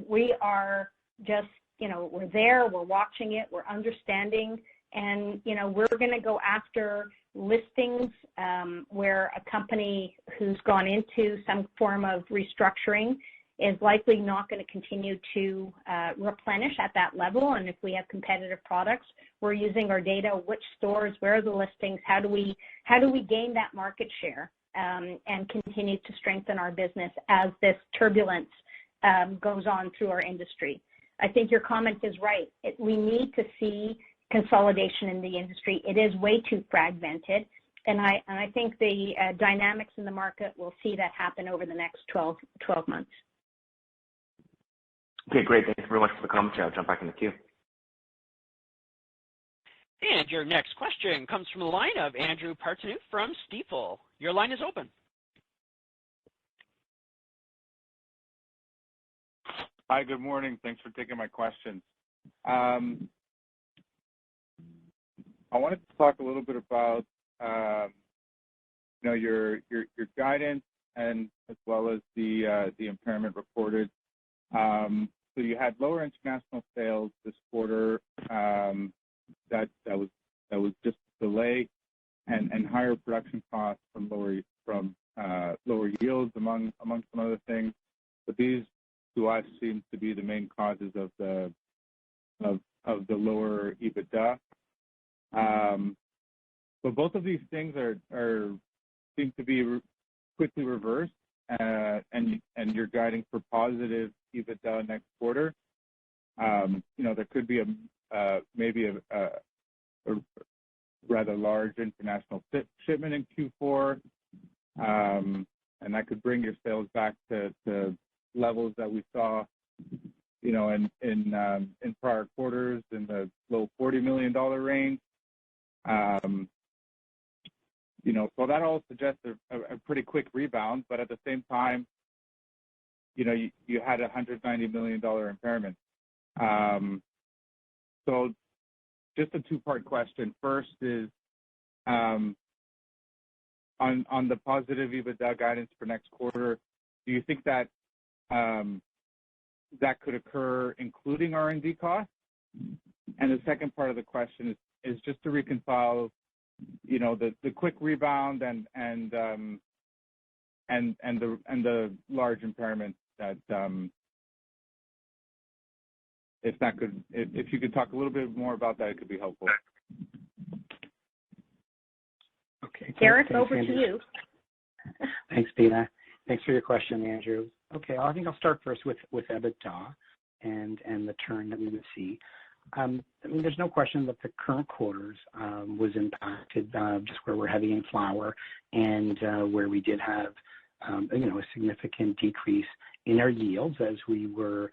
Speaker 3: we are just, we're there, we're watching it, we're understanding, and, we're going to go after listings where a company who's gone into some form of restructuring is likely not going to continue to replenish at that level. And if we have competitive products, we're using our data, which stores, where are the listings, how do we gain that market share and continue to strengthen our business as this turbulence goes on through our industry. I think your comment is right. We need to see consolidation in the industry. It is way too fragmented. And I think the dynamics in the market will see that happen over the next 12 months.
Speaker 8: Okay, great. Thank you very much for the commentary. I'll jump back in the queue.
Speaker 1: And your next question comes from the line of Andrew Partheniou from Stifel. Your line is open.
Speaker 9: Hi, good morning. Thanks for taking my question. I wanted to talk a little bit about your guidance and as well as the impairment reported. So you had lower international sales this quarter. That was just a delay, and higher production costs from lower yields among some other things. But these to us seem to be the main causes of the lower EBITDA. But both of these things seem to be quickly reversed, and you're guiding for positive EBITDA next quarter. There could be maybe a rather large international shipment in Q4, and that could bring your sales back to levels that we saw, in prior quarters in the low $40 million range. So that all suggests a pretty quick rebound, but at the same time, you had a $190 million impairment. So just a two-part question. First is on the positive EBITDA guidance for next quarter, do you think that that could occur including R&D costs? And the second part of the question is just to reconcile, the quick rebound and the large impairment that if you could talk a little bit more about that, it could be helpful.
Speaker 5: Okay.
Speaker 3: Derek, over to you.
Speaker 5: Thanks, Dina. Thanks for your question, Andrew. Okay, I think I'll start first with EBITDA and the turn that we would see. There's no question that the current quarters was impacted just where we're heavy in flower and where we did have a significant decrease in our yields as we were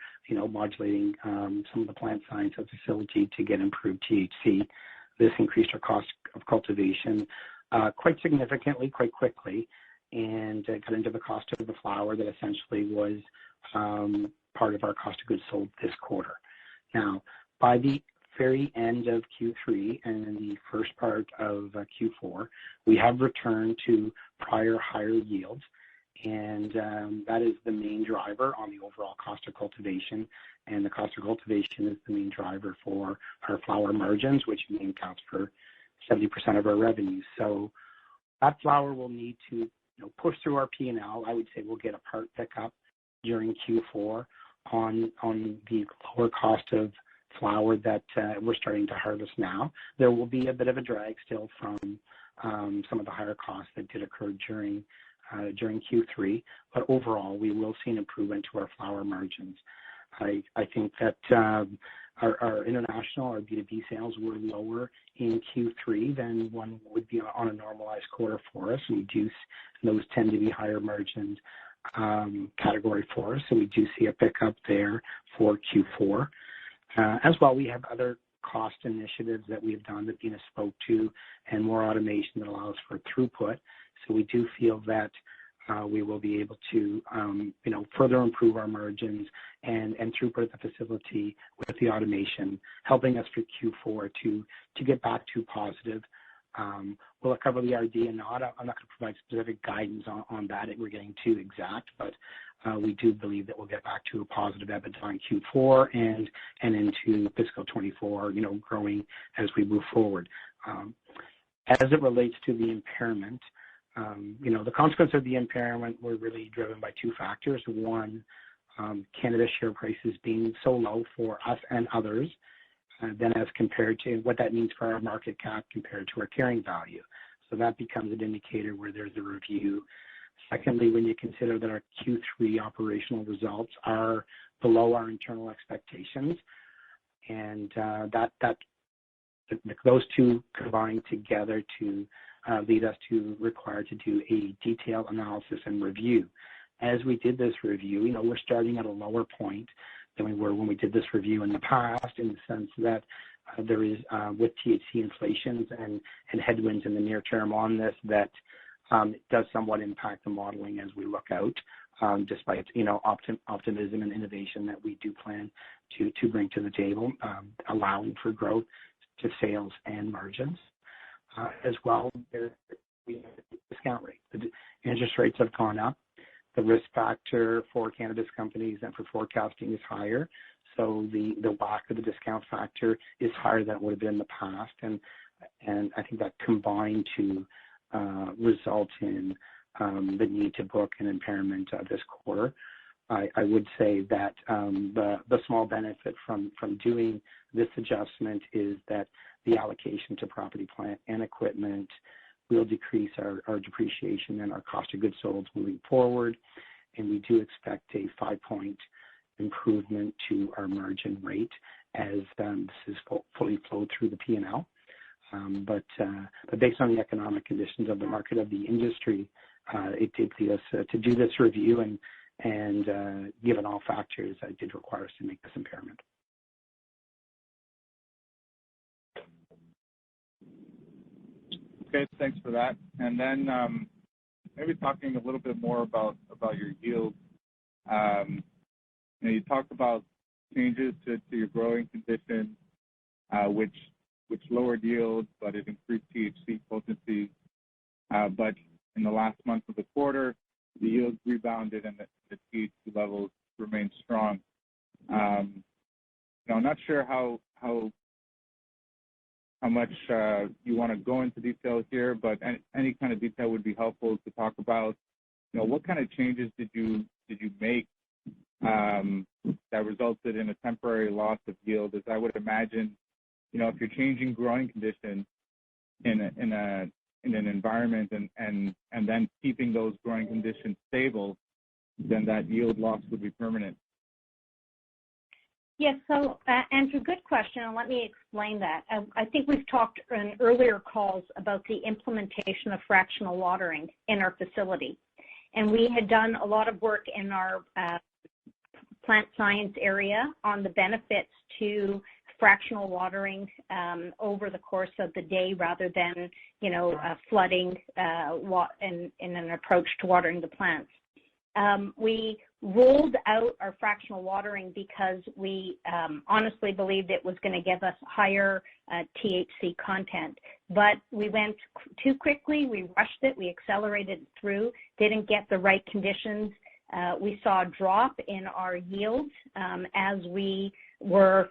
Speaker 5: modulating some of the plant science of the facility to get improved THC. This increased our cost of cultivation quite significantly, quite quickly, and got into the cost of the flower that essentially was part of our cost of goods sold this quarter. Now, by the very end of Q3 and in the first part of Q4, we have returned to prior higher yields, and that is the main driver on the overall cost of cultivation, and the cost of cultivation is the main driver for our flower margins, which accounts for 70% of our revenue. So that flower will need to push through our P&L. I would say we'll get a part pickup during Q4 on the lower cost of flower that we're starting to harvest now. There will be a bit of a drag still from some of the higher costs that did occur during Q3, but overall we will see an improvement to our flower margins. I think that our international, our B2B sales were lower in Q3 than one would be on a normalized quarter for us. Those tend to be higher margins category for us, so we do see a pickup there for Q4. As well, we have other cost initiatives that we've done that Dina spoke to, and more automation that allows for throughput. So we do feel that we will be able to, further improve our margins and throughput at the facility with the automation, helping us for Q4 to get back to positive. Will it cover the RD and not? I'm not going to provide specific guidance on that. We're getting too exact, but we do believe that we'll get back to a positive EBITDA in Q4 and into fiscal 24, growing as we move forward. As it relates to the impairment, the consequence of the impairment were really driven by two factors. One, cannabis share prices being so low for us and others, then as compared to what that means for our market cap compared to our carrying value. So that becomes an indicator where there's a review. Secondly, when you consider that our Q3 operational results are below our internal expectations, and those two combine together to lead us to require to do a detailed analysis and review. As we did this review, we're starting at a lower point than we were when we did this review in the past, in the sense that there is, with THC inflations and headwinds in the near term on this, that it does somewhat impact the modeling as we look out, despite optimism and innovation that we do plan to bring to the table, allowing for growth to sales and margins. As well, we have a discount rate. The interest rates have gone up. The risk factor for cannabis companies and for forecasting is higher. So the WACC of the discount factor is higher than it would have been in the past. And I think that combined to result in the need to book an impairment this quarter. I would say that the small benefit from doing this adjustment is that the allocation to property, plant, and equipment will decrease our depreciation and our cost of goods sold moving forward, and we do expect a 5-point improvement to our margin rate as this is fully flowed through the P&L. But based on the economic conditions of the market, of the industry, it did lead us to do this review, and given all factors, it did require us to make this impairment.
Speaker 9: Okay, thanks for that. And then maybe talking a little bit more about your yield. You talked about changes to your growing conditions, which lowered yields, but it increased THC potency. But in the last month of the quarter, the yields rebounded and the THC levels remained strong. I'm not sure how much you want to go into detail here, but any kind of detail would be helpful to talk about. What kind of changes did you make that resulted in a temporary loss of yield? As I would imagine, if you're changing growing conditions in an environment and then keeping those growing conditions stable, then that yield loss would be permanent.
Speaker 3: Yes, so Andrew, good question, and let me explain that. I think we've talked in earlier calls about the implementation of fractional watering in our facility. And we had done a lot of work in our plant science area on the benefits to fractional watering over the course of the day rather than, flooding in an approach to watering the plants. We rolled out our fractional watering because we honestly believed it was going to give us higher THC content. But we went too quickly, we rushed it, we accelerated it through, didn't get the right conditions. We saw a drop in our yields as we were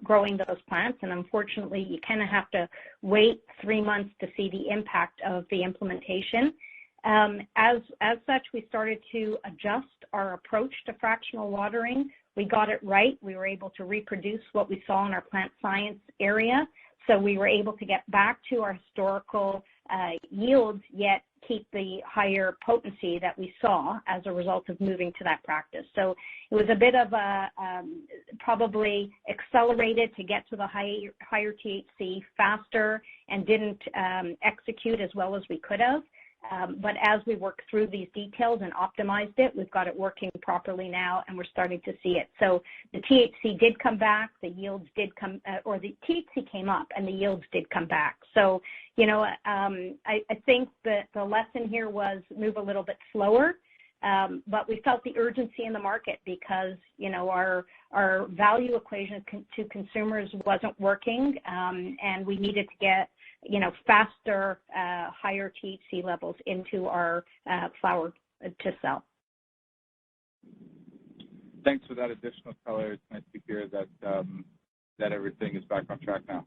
Speaker 3: growing those plants, and unfortunately you kind of have to wait 3 months to see the impact of the implementation. As such, we started to adjust our approach to fractional watering. We got it right. We were able to reproduce what we saw in our plant science area. So we were able to get back to our historical yields, yet keep the higher potency that we saw as a result of moving to that practice. So it was a bit of a probably accelerated to get to the higher THC faster and didn't execute as well as we could have. But as we work through these details and optimized it, we've got it working properly now, and we're starting to see it. So the THC did come back, the yields did come, or the THC came up, and the yields did come back. So, I think that the lesson here was move a little bit slower, but we felt the urgency in the market because, our value equation to consumers wasn't working, and we needed to get faster, higher THC levels into our flower to sell.
Speaker 9: Thanks for that additional color. It's nice to hear that everything is back on track now.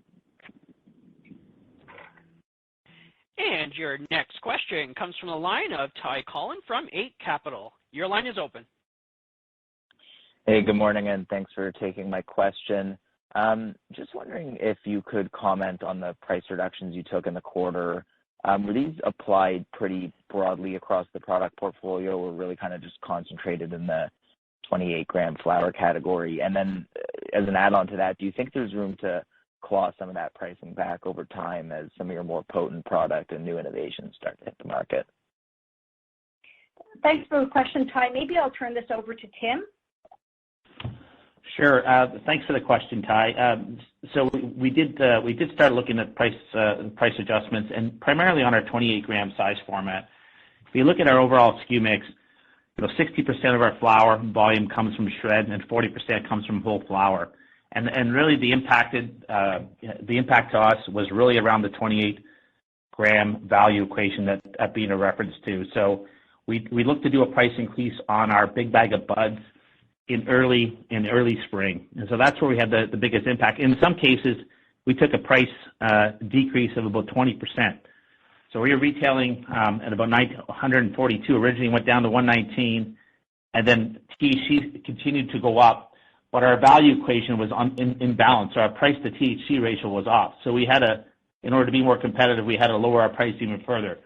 Speaker 1: And your next question comes from the line of Ty Collin from 8 Capital. Your line is open.
Speaker 10: Hey, good morning, and thanks for taking my question. Just wondering if you could comment on the price reductions you took in the quarter. Were these applied pretty broadly across the product portfolio or really kind of just concentrated in the 28-gram flower category? And then as an add-on to that, do you think there's room to claw some of that pricing back over time as some of your more potent product and new innovations start to hit the market?
Speaker 3: Thanks for the question, Ty. Maybe I'll turn this over to Tim.
Speaker 4: Sure. Thanks for the question, Ty. So we did start looking at price adjustments, and primarily on our 28-gram size format. If you look at our overall SKU mix, 60% of our flower volume comes from shred, and 40% comes from whole flower. And really the impact to us was really around the 28-gram value equation that Beena referenced to. So we looked to do a price increase on our big bag of buds in early spring. And so that's where we had the biggest impact. In some cases, we took a price decrease of about 20%. So we were retailing at about 142, originally went down to 119, and then THC continued to go up, but our value equation was in balance. So our price to THC ratio was off. So we had in order to be more competitive, we had to lower our price even further.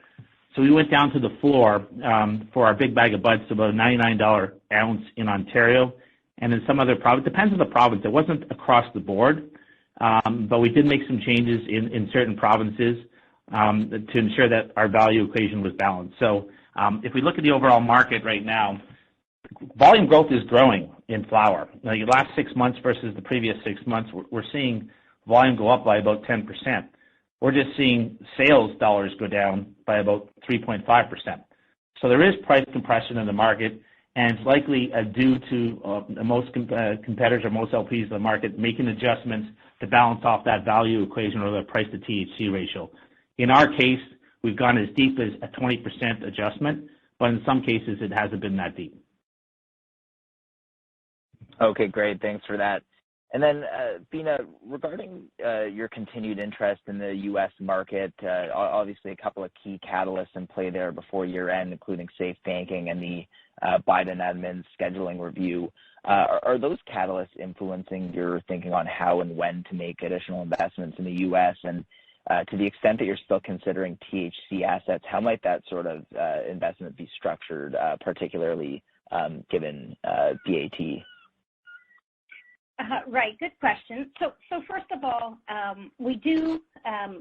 Speaker 4: So we went down to the floor for our big bag of buds to about a $99 ounce in Ontario, and in some other province. Depends on the province. It wasn't across the board, but we did make some changes in certain provinces to ensure that our value equation was balanced. So if we look at the overall market right now, volume growth is growing in flower. Now, the last 6 months versus the previous 6 months, we're seeing volume go up by about 10%. We're just seeing sales dollars go down by about 3.5%. So there is price compression in the market, and it's likely due to most competitors or most LPs in the market making adjustments to balance off that value equation or the price to THC ratio. In our case, we've gone as deep as a 20% adjustment, but in some cases it hasn't been that deep.
Speaker 10: Okay, great. Thanks for that. And then, Beena, regarding your continued interest in the U.S. market, obviously a couple of key catalysts in play there before year-end, including safe banking and the Biden admin's scheduling review. Are those catalysts influencing your thinking on how and when to make additional investments in the U.S.? And to the extent that you're still considering THC assets, how might that sort of investment be structured, particularly given BAT?
Speaker 3: Right, good question. So first of all, we do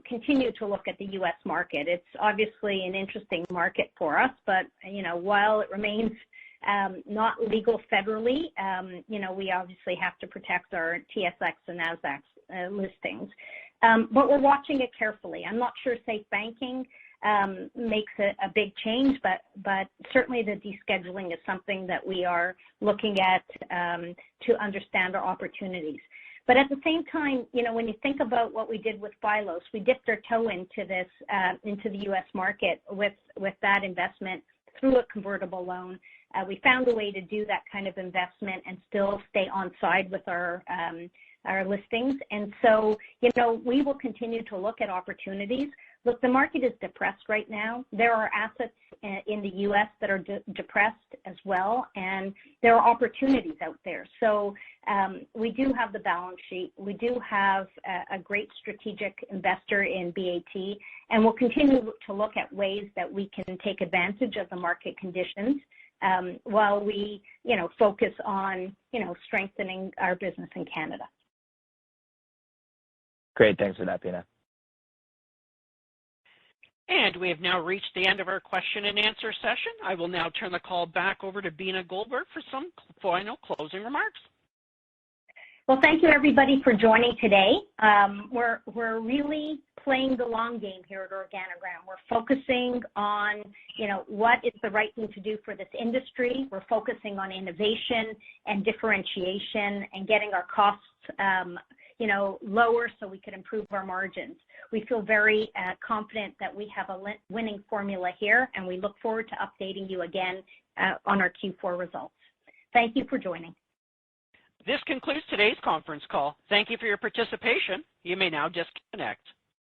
Speaker 3: continue to look at the U.S. market. It's obviously an interesting market for us, but while it remains not legal federally, we obviously have to protect our TSX and NASDAQ listings. But we're watching it carefully. I'm not sure safe banking makes a big change, but certainly the descheduling is something that we are looking at to understand our opportunities. But at the same time, when you think about what we did with Phylos, we dipped our toe into this, into the U.S. market with that investment through a convertible loan. We found a way to do that kind of investment and still stay on side with our listings. And so, we will continue to look at opportunities. Look, the market is depressed right now. There are assets in the U.S. that are depressed as well, and there are opportunities out there. So we do have the balance sheet. We do have a great strategic investor in BAT, and we'll continue to look at ways that we can take advantage of the market conditions while we, focus on, strengthening our business in Canada.
Speaker 10: Great. Thanks for that, Pina.
Speaker 1: And we have now reached the end of our question and answer session. I will now turn the call back over to Beena Goldberg for some final closing remarks.
Speaker 3: Well, thank you, everybody, for joining today. We're really playing the long game here at Organigram. We're focusing on, what is the right thing to do for this industry. We're focusing on innovation and differentiation and getting our costs, lower so we can improve our margins. We feel very confident that we have a winning formula here, and we look forward to updating you again on our Q4 results. Thank you for joining.
Speaker 1: This concludes today's conference call. Thank you for your participation. You may now disconnect.